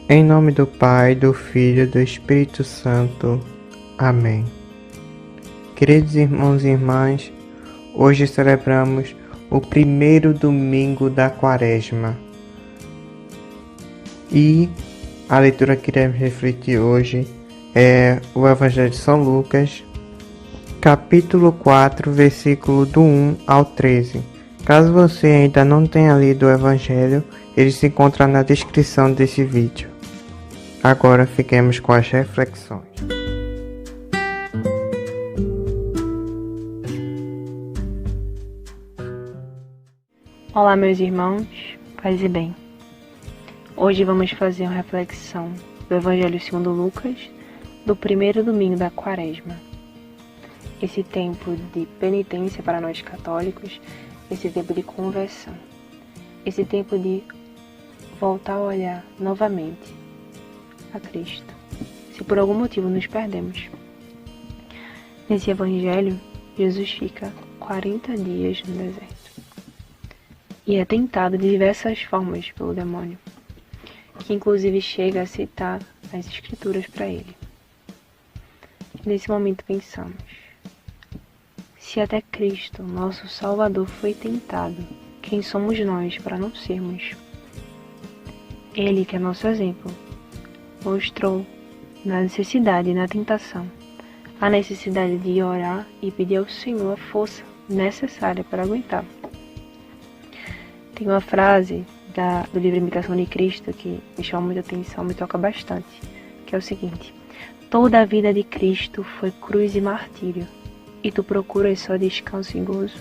Em nome do Pai, do Filho e do Espírito Santo. Amém. Queridos irmãos e irmãs, hoje celebramos o primeiro domingo da Quaresma. E a leitura que iremos refletir hoje é o Evangelho de São Lucas, capítulo 4, versículo do 1 ao 13. Caso você ainda não tenha lido o Evangelho, ele se encontra na descrição desse vídeo. Agora fiquemos com as reflexões. Olá, meus irmãos, paz e bem. Hoje vamos fazer uma reflexão do Evangelho segundo Lucas, do primeiro domingo da Quaresma. Esse tempo de penitência para nós católicos, esse tempo de conversão, esse tempo de voltar a olhar novamente a Cristo, se por algum motivo nos perdemos. Nesse Evangelho, Jesus fica 40 dias no deserto e é tentado de diversas formas pelo demônio, que inclusive chega a citar as Escrituras para ele. Nesse momento pensamos, se até Cristo, nosso Salvador, foi tentado, quem somos nós para não sermos? Ele, que é nosso exemplo, mostrou na necessidade e na tentação a necessidade de orar e pedir ao Senhor a força necessária para aguentar. Tem uma frase do livro Imitação de Cristo que me chama muita atenção, me toca bastante, que é o seguinte: toda a vida de Cristo foi cruz e martírio, e tu procuras só descanso e gozo?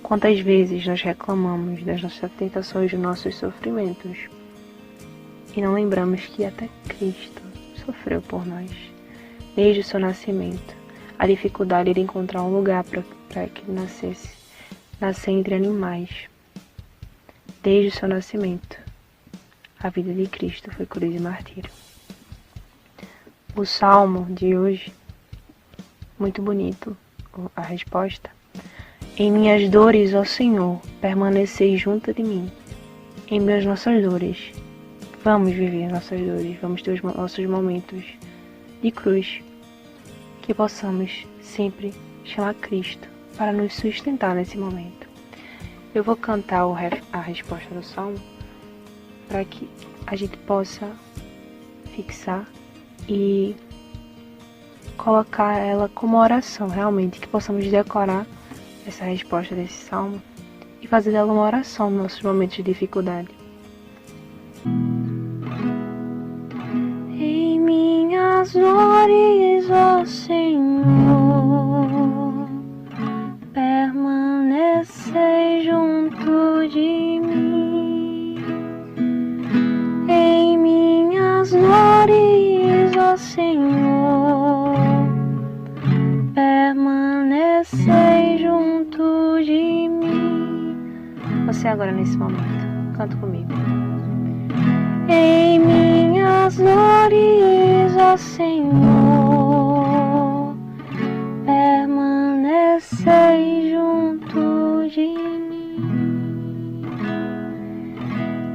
Quantas vezes nós reclamamos das nossas tentações, dos nossos sofrimentos, e não lembramos que até Cristo sofreu por nós, desde o seu nascimento, a dificuldade de encontrar um lugar para que ele nascer entre animais. Desde o seu nascimento, a vida de Cristo foi cruz e martírio. O salmo de hoje, muito bonito, a resposta: em minhas dores, ó Senhor, permanecei junto de mim. Em minhas nossas dores, vamos viver nossas dores, vamos ter os nossos momentos de cruz, que possamos sempre chamar Cristo para nos sustentar nesse momento. Eu vou cantar a resposta do salmo para que a gente possa fixar e colocar ela como oração, realmente, que possamos decorar essa resposta desse salmo e fazer dela uma oração nos nossos momentos de dificuldade. Em minhas dores, ó Senhor, permanecei junto de mim. Em minhas dores, ó Senhor, permanecei junto de mim. Você agora nesse momento, canta comigo. Em minhas dores, ó Senhor, permanecei junto de mim.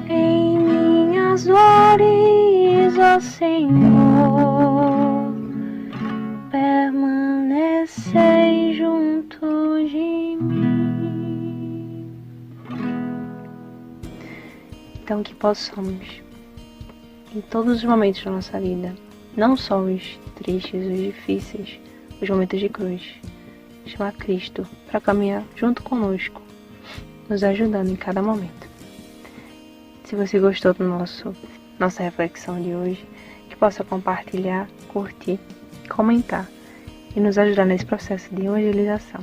Em minhas dores, ó Senhor, permanecei junto de mim. Então que possamos, em todos os momentos da nossa vida, não só os tristes, os difíceis, os momentos de cruz, chamar Cristo para caminhar junto conosco, nos ajudando em cada momento. Se você gostou do nossa reflexão de hoje, que possa compartilhar, curtir, comentar e nos ajudar nesse processo de evangelização.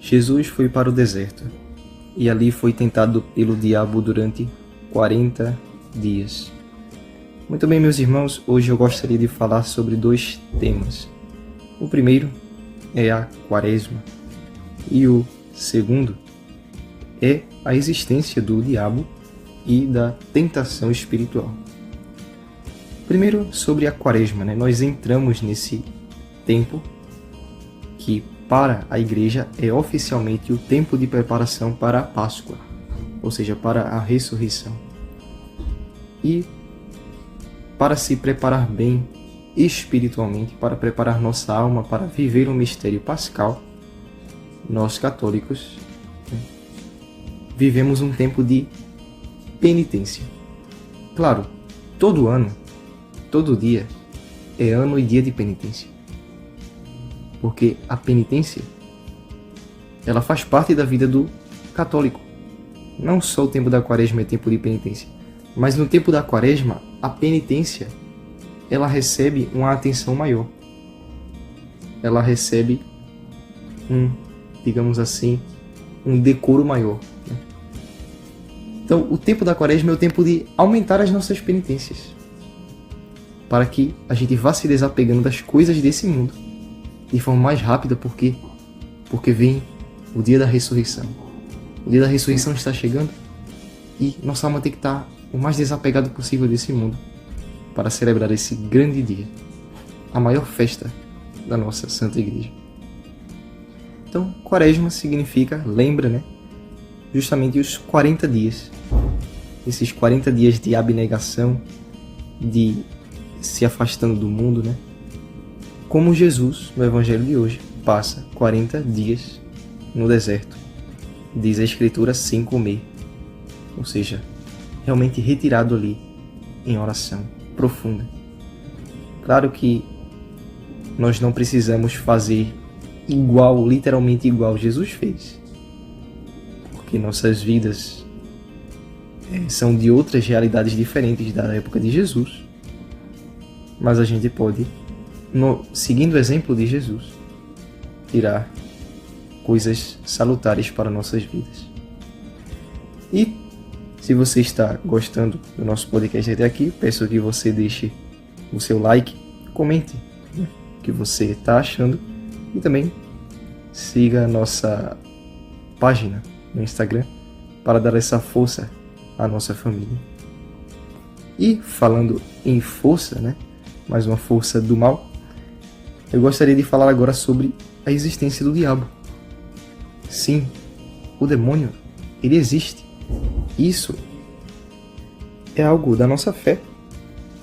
Jesus foi para o deserto, e ali foi tentado pelo diabo durante 40 dias. Muito bem, meus irmãos, hoje eu gostaria de falar sobre dois temas. O primeiro é a Quaresma, e o segundo é a existência do diabo e da tentação espiritual. Primeiro, sobre a Quaresma, Nós entramos nesse tempo que para a igreja é oficialmente o tempo de preparação para a Páscoa, ou seja, para a ressurreição. E para se preparar bem espiritualmente, para preparar nossa alma para viver o mistério pascal, nós católicos vivemos um tempo de penitência. Claro, todo ano, todo dia é ano e dia de penitência. Porque a penitência, ela faz parte da vida do católico. Não só o tempo da quaresma é tempo de penitência, mas no tempo da quaresma, a penitência, ela recebe uma atenção maior. Ela recebe digamos assim, um decoro maior. Então, o tempo da quaresma é o tempo de aumentar as nossas penitências, para que a gente vá se desapegando das coisas desse mundo de forma mais rápida, porque vem o dia da ressurreição. O dia da ressurreição está chegando e nossa alma tem que estar o mais desapegado possível desse mundo para celebrar esse grande dia, a maior festa da nossa Santa Igreja. Então, quaresma significa, lembra, né? Justamente os 40 dias. Esses 40 dias de abnegação, de se afastando do mundo, né? Como Jesus, no Evangelho de hoje, passa 40 dias no deserto. Diz a Escritura, sem comer. Ou seja, realmente retirado ali em oração profunda. Claro que nós não precisamos fazer igual, literalmente igual Jesus fez. Porque nossas vidas são de outras realidades diferentes da época de Jesus. Mas a gente pode, seguindo o exemplo de Jesus, tirar coisas salutares para nossas vidas. E se você está gostando do nosso podcast até aqui, peço que você deixe o seu like, comente o que você está achando e também siga a nossa página no Instagram para dar essa força à nossa família. E falando em força, né? Mais uma força do mal, eu gostaria de falar agora sobre a existência do diabo. Sim, o demônio, ele existe. Isso é algo da nossa fé.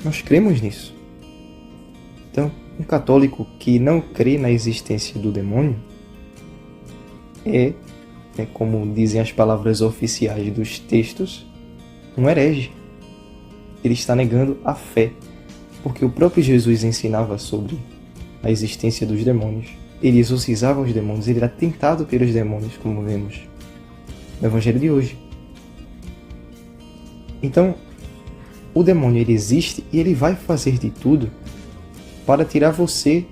Nós cremos nisso. Então, um católico que não crê na existência do demônio como dizem as palavras oficiais dos textos, um herege. Ele está negando a fé, porque o próprio Jesus ensinava sobre a existência dos demônios. Ele exorcizava os demônios, ele era tentado pelos demônios, como vemos no Evangelho de hoje. Então, o demônio ele existe e ele vai fazer de tudo para tirar você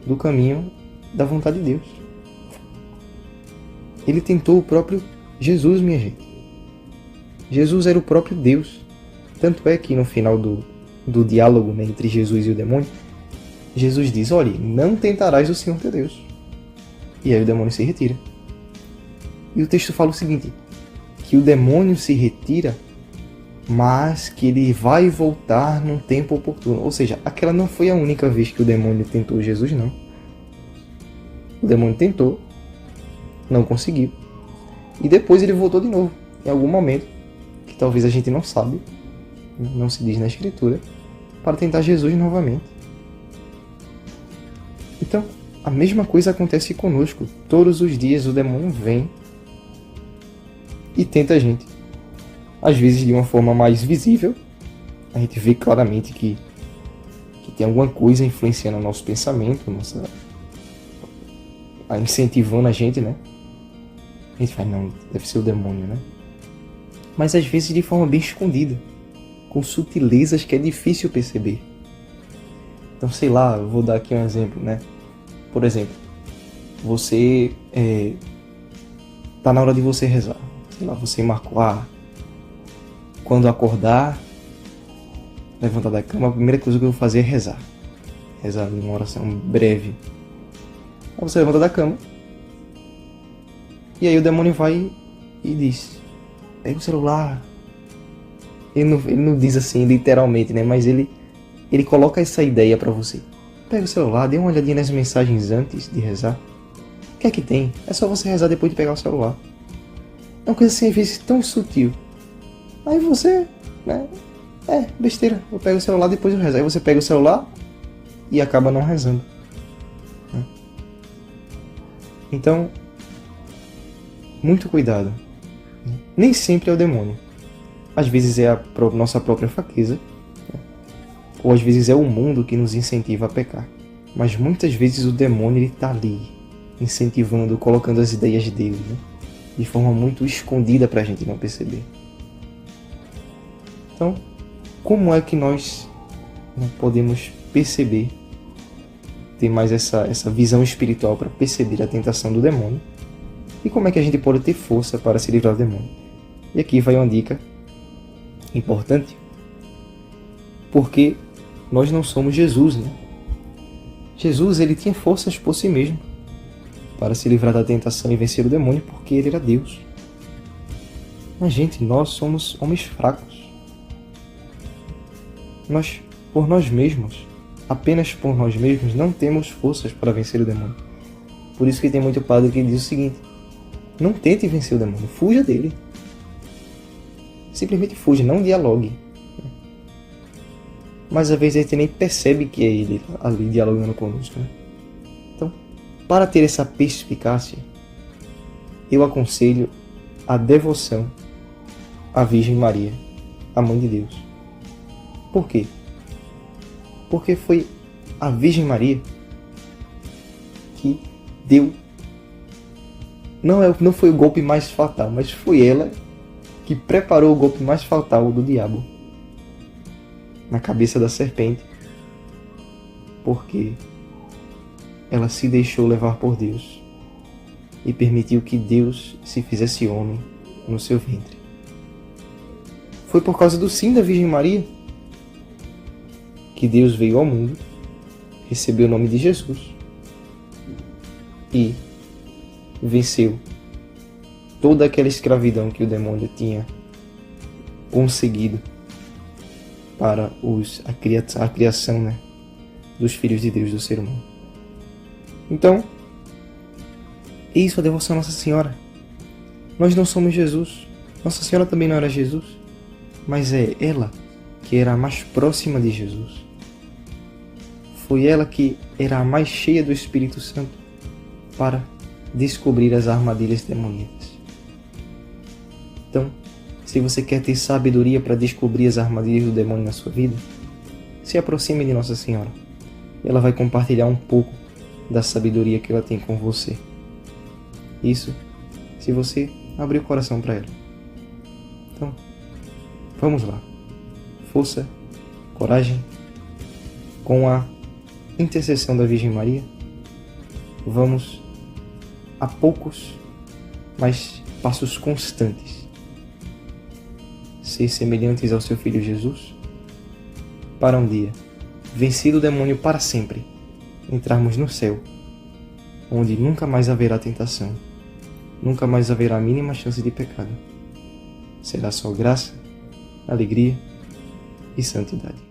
do caminho da vontade de Deus. Ele tentou o próprio Jesus, minha gente. Jesus era o próprio Deus. Tanto é que no final do diálogo, né, entre Jesus e o demônio, Jesus diz, olha, não tentarás o Senhor teu Deus. E aí o demônio se retira. E o texto fala o seguinte, que o demônio se retira, mas que ele vai voltar num tempo oportuno. Ou seja, aquela não foi a única vez que o demônio tentou Jesus, não. O demônio tentou, não conseguiu. E depois ele voltou de novo, em algum momento, que talvez a gente não sabe, não se diz na Escritura, para tentar Jesus novamente. Então, a mesma coisa acontece conosco. Todos os dias o demônio vem e tenta a gente. Às vezes de uma forma mais visível, a gente vê claramente que tem alguma coisa influenciando o nosso pensamento, incentivando a gente, né? A gente fala, não, deve ser o demônio, né? Mas às vezes de forma bem escondida, com sutilezas que é difícil perceber. Então, sei lá, eu vou dar aqui um exemplo, né? Por exemplo, você tá na hora de você rezar. Sei lá, você marcou, quando acordar, levantar da cama, a primeira coisa que eu vou fazer é rezar. Rezar uma oração breve. Aí você levanta da cama. E aí o demônio vai e diz, pega o celular. Ele não diz assim literalmente, né? Mas ele coloca essa ideia pra você. Pega o celular, dê uma olhadinha nas mensagens antes de rezar. O que é que tem? É só você rezar depois de pegar o celular. É uma coisa assim, às vezes, tão sutil. Aí você, né? Besteira. Eu pego o celular, depois eu rezo. Aí você pega o celular e acaba não rezando. Então, muito cuidado. Nem sempre é o demônio. Às vezes é a nossa própria fraqueza. Ou às vezes é o mundo que nos incentiva a pecar. Mas muitas vezes o demônio está ali, incentivando, colocando as ideias dele, né? De forma muito escondida para a gente não perceber. Então, como é que nós podemos perceber, ter mais essa visão espiritual para perceber a tentação do demônio? E como é que a gente pode ter força para se livrar do demônio? E aqui vai uma dica importante, porque nós não somos Jesus, né? Jesus, ele tinha forças por si mesmo para se livrar da tentação e vencer o demônio, porque ele era Deus. Mas, gente, nós somos homens fracos. Nós, por nós mesmos, apenas por nós mesmos, não temos forças para vencer o demônio. Por isso que tem muito padre que diz o seguinte: não tente vencer o demônio, fuja dele. Simplesmente fuja, não dialogue. Mas às vezes a gente nem percebe que é ele ali dialogando conosco, né? Então, para ter essa perspicácia, eu aconselho a devoção à Virgem Maria, a Mãe de Deus. Por quê? Porque foi a Virgem Maria que deu... Não foi o golpe mais fatal, mas foi ela que preparou o golpe mais fatal do diabo na cabeça da serpente, porque ela se deixou levar por Deus e permitiu que Deus se fizesse homem no seu ventre. Foi por causa do sim da Virgem Maria que Deus veio ao mundo, recebeu o nome de Jesus e venceu toda aquela escravidão que o demônio tinha conseguido para a criação, né, dos filhos de Deus, do ser humano. Então, é isso, a devoção a Nossa Senhora. Nós não somos Jesus. Nossa Senhora também não era Jesus, mas é ela que era a mais próxima de Jesus. Foi ela que era a mais cheia do Espírito Santo para descobrir as armadilhas demoníacas. Então, se você quer ter sabedoria para descobrir as armadilhas do demônio na sua vida, se aproxime de Nossa Senhora. Ela vai compartilhar um pouco da sabedoria que ela tem com você. Isso, se você abrir o coração para ela. Então, vamos lá. Força, coragem, com a intercessão da Virgem Maria, vamos a poucos, mas passos constantes, ser semelhantes ao seu Filho Jesus, para um dia, vencido o demônio para sempre, entrarmos no céu, onde nunca mais haverá tentação, nunca mais haverá a mínima chance de pecado. Será só graça, alegria e santidade.